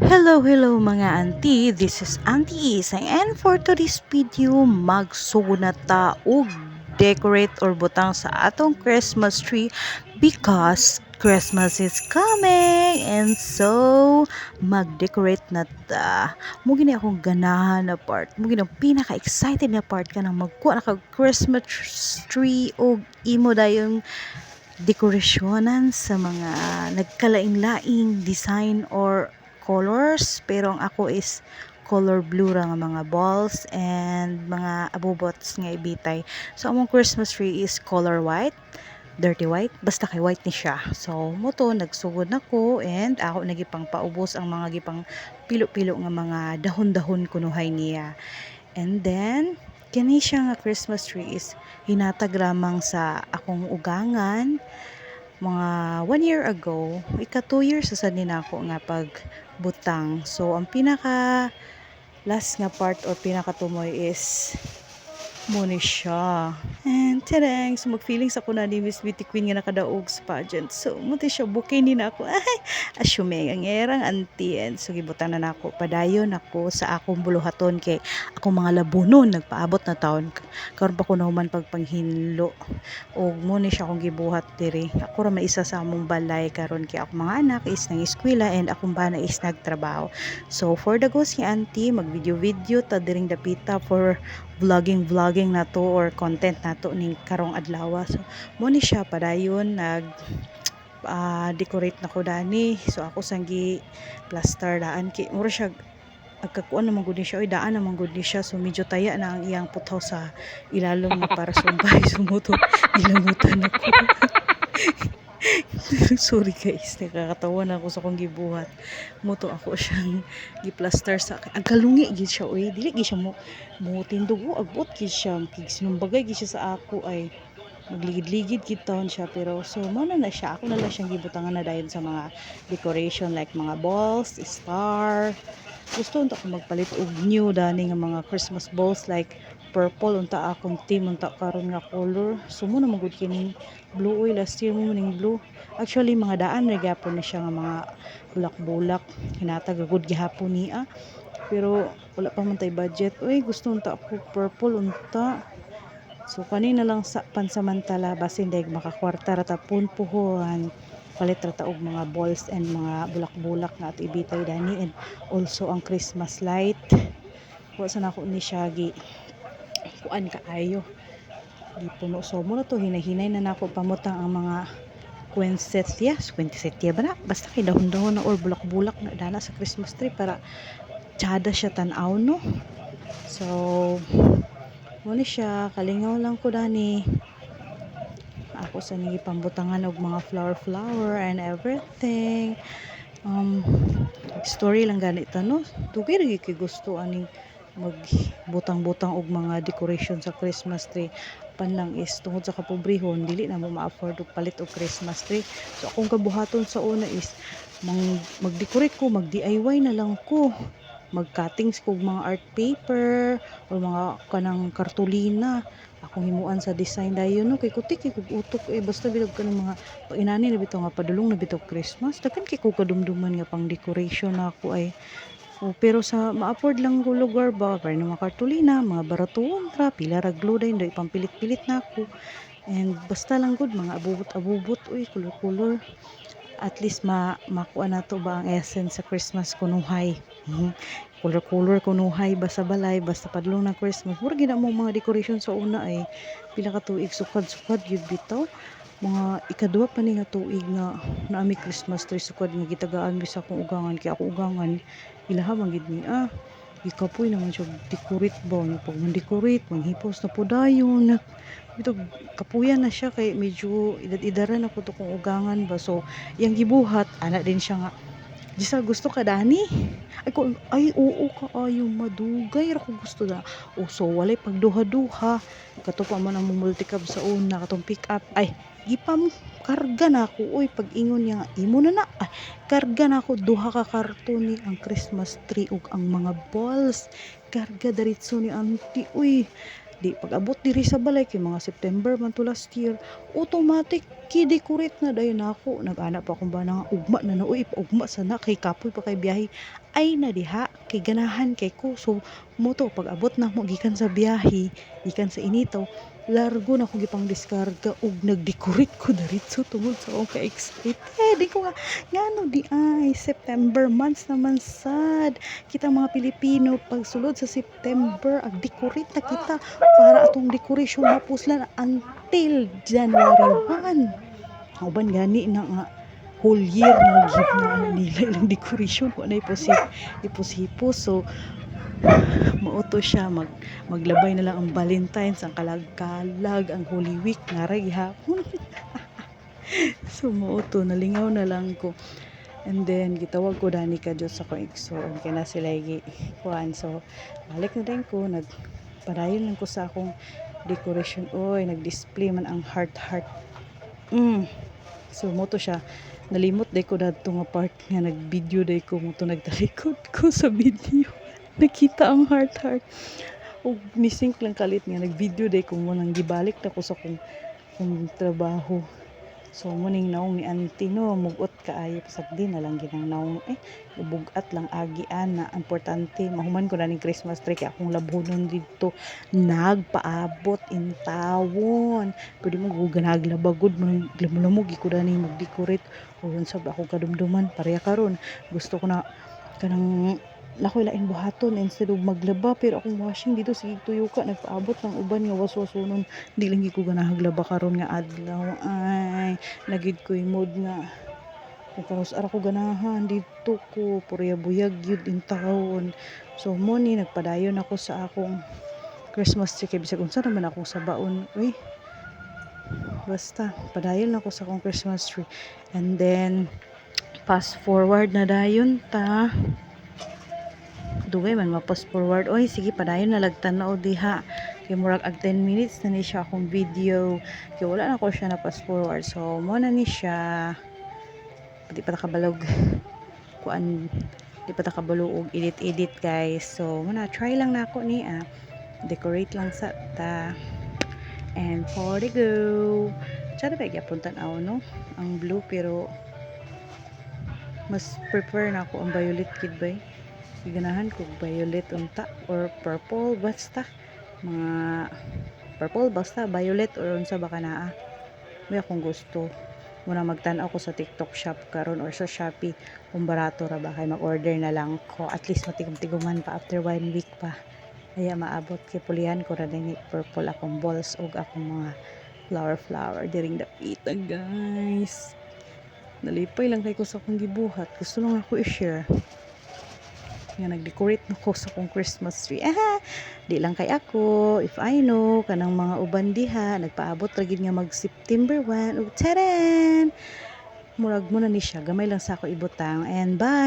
Hello mga auntie, this is Auntie Isay and for today's video magsugod na ta og decorate or butang sa atong Christmas tree because Christmas is coming and so mag-decorate na ta. Mugini akong ganahan na part, mugini ang pinaka-excited na part ka nang magkuha na kag Christmas tree og imo dayon dekorasyonan sa mga nagkalain-laing design or colors, pero ang ako is color blue ra nga mga balls and mga abubots nga ibitay. So among Christmas tree is color white, dirty white, basta kay white ni siya. So mo to nagsugod nako and ako nagipang paubos ang mga gipang pilo-pilo nga mga dahon-dahon kunuhay niya. And then kani siya nga Christmas tree is hinatag lamang sa akong ugangan mga 1 year ago. Ika 2 years sa ni nako nga pagbutang. So ang pinaka last nga part or pinaka tumoy is muna siya. And tadang, so mag-feelings ako na ni Miss Beauty Queen nga nakadaog sa pageant. So, muti siya, bukay ni na ako. Ay, asyume, ang erang auntie. And so, gibutan na ako. Padayon ako sa akong buluhaton kay akong mga labunon. Nagpaabot na taon. Karon pa ko naman pagpanghinlo. O muna siya akong gibuhat diri. Ako ra maisa sa among balay karon kay akong mga anak is nang eskwela and akong bana is nagtrabaho. So, for the ghost ni auntie, mag-video-video ta diring dapita for vlogging nato or content nato ning karong adlaw. So mo ni siya padayon nag decorate na ko dani. So ako sanggi plaster daan kay mura siya agkakuan naman gud ni siya, oy daan naman gud ni siya. So medyo taya na ang iyang putaw sa ilalom na para sumbay sumuto gilamutan ako. Sorry guys, nakakatawa na ako sa kong gibuhat. Muto ako siyang giplaster sa ang kalungi gid siya, oy dili gid siya mo tindugo agbot gid siya kig sinumbagay gid siya sa ako ay magligid-ligid gid taon siya. Pero so mo na siya, ako na lang siyang gibutangan na dayon sa mga decoration like mga balls, star. Gusto unta ko magpalit og new dani nga mga Christmas balls like purple unta akong team unta karon nga color. So mo na magud kining blue, oil last year mo ning blue. Actually mga daan na gyapon na siya nga mga bulak-bulak hinatag gud gihapon niya. Pero wala pa man tay budget. Oy gusto unta ako purple unta. So kanina lang sa pansamantala basin dahil makakwarta rata punpuhuan palit rata og mga balls and mga bulak-bulak nga at ibitay dani and also ang Christmas light. Wa sa nako ni Shaggy kuan kaayo di puno. So mo na to hinahinay na nako pamutang ang mga Quinsettia ba na? Basta kay dahon-dahon na or bulak-bulak na dana sa Christmas tree para tsada siya tanaw no. So muna siya, kalingaw lang ko dani. Ako sa nigi pambutangan og mga flower and everything. Story lang ganito no. Dugay ra gyud gusto aning magbutang-butang og mga decoration sa Christmas tree. Panlang is tungod sa kapobrehon dili na mo ma-afford og palit og Christmas tree. So akong kabuhaton sa una is mag-decorate ko, mag-DIY na lang ko. Mag-cuttings ko mga art paper or mga kanang kartolina akong himuan sa design dayon no kay kutik kay kog utok basta bilog ka ng mga inani na bitaw nga padulong na bitaw Christmas daghan kay ko kadumduman nga pang decoration na ako ay pero sa ma-afford lang ko lugar ba para mga kartolina mga baratuon ra pila ra glue dayon do ipampilit-pilit na ako and basta lang good mga abubot uy color at least makuha na to ba ang essence sa Christmas kunuhay. Color kunuhay basta balay basta padlong na Christmas mura gid mo mga decoration sa una ay pila ka tuig sukad gyud bitaw mga ikaduha pa ni nga tuig nga naami Christmas tree sukad nga gitagaan mi sa akong ugangan kay ako ugangan ilaha man gid ni ikapoy naman siya decorate ba na pag man-decorate manghipos na po dayon ito kapuyan na siya kay medyo edad-edaran ako to kung ugangan ba so yang gibuhat ana din siya nga Giselle gusto ka dani ay oo ka ayo madugay ra ko gusto na so walay pagduha-duha kato pa man ang multicab sa una katong pick up ay gipam karga na ako oy pag ingon niya nga imo na karga na ako duha ka karton ni ang Christmas tree ug ang mga balls karga diretso ni auntie uy di pag-abot diri sa balay kay mga September man to last year automatic ki-decorate na dayon ako nag-ana pa akong bana nga ugma na uy ugma sana kay kapoy pa kay biyahe ay na diha kay ganahan kay ko. So moto pag abot na mo gikan sa biyahe, gikan sa initaw, largo na ko gipang diskarga ug nagdecorate ko diretso tungod sa akong ka-excited. Di ko nga ngano di ay September months naman sad. Kita mga Pilipino pag sulod sa September ag decorate na kita para atong decoration mapuslan until January 1. Uban gani na nga whole year na gina nila ilang decoration ko na ipos-hipos. So mauto siya maglabay na lang ang Valentine's, ang kalag-kalag, ang Holy Week naray hapon. So mauto nalingaw na lang ko. And then gitawag ko dani ka Diyos ako igsoon kay na sila kuan. So balik na din ko, nagpadayon lang ko sa akong decoration. Oy, nag-display man ang heart. So moto siya, nalimot day ko dadto nga part nga nag-video day ko mo to, nagtalikod ko sa video. Nakita ang heart. Og nisink lang kalit nga nag-video day ko mo nang gibalik na ko sa kung trabaho. So muning naong ni auntie no, mugot kaayo pasagdi na lang ginang naong bugat lang agian na importante mahuman ko na ning Christmas tree kay akong labhonon dito nagpaabot in tawon. Pwede mo guganag labagod man lamog ko dani mag-decorate o unsa ba ako kadumduman pareha karon. Gusto ko na kanang nakoy lain buhaton instead of maglaba, pero akong washing dito sige tuyo ka nagpaabot ng uban nga waswasunon. Di lang ko ganahaglaba karon nga adlaw ay nagid ko mood nga karos ara ko ganahan dito ko purya buyag yun in taon. So mo ni nagpadayon ako sa akong Christmas tree kay bisag unsa naman ako sa baon. Uy, basta padayon ako sa akong Christmas tree. And then fast forward na dayon ta, dugay man ma-fast forward. Oy sige padayon na lagtanaw diha kay murag ag 10 minutes na ni siya akong video kay wala na ko siya na fast forward. So mo na ni siya, di pa nakabalog kuan, di pa nakabalog edit guys. So muna try lang na ako ni decorate lang sa ta. And for the go tsada ba gyapon tan-aw no ang blue, pero mas prefer na ako ang violet kid bay. Ganahan ko violet unta or purple, basta mga purple, basta violet or unsa ba kana may akong gusto. Muna magtan-aw ko sa TikTok shop karon or sa Shopee kung barato ra ba kay mag-order na lang ko, at least matigom-tiguman pa after 1 week pa. Kaya maabot kay pulihan ko ra din purple akong balls ug akong mga flower diring dapita guys. Nalipay lang kay ko sa akong gibuhat, gusto lang ako i-share nga nag-decorate na ko sa kong Christmas tree. Di lang kay ako, if I know kanang mga uban diha nagpaabot ra gid nga mag September 1 ug taran murag mo na ni siya gamay lang sa ako ibutang. And bye.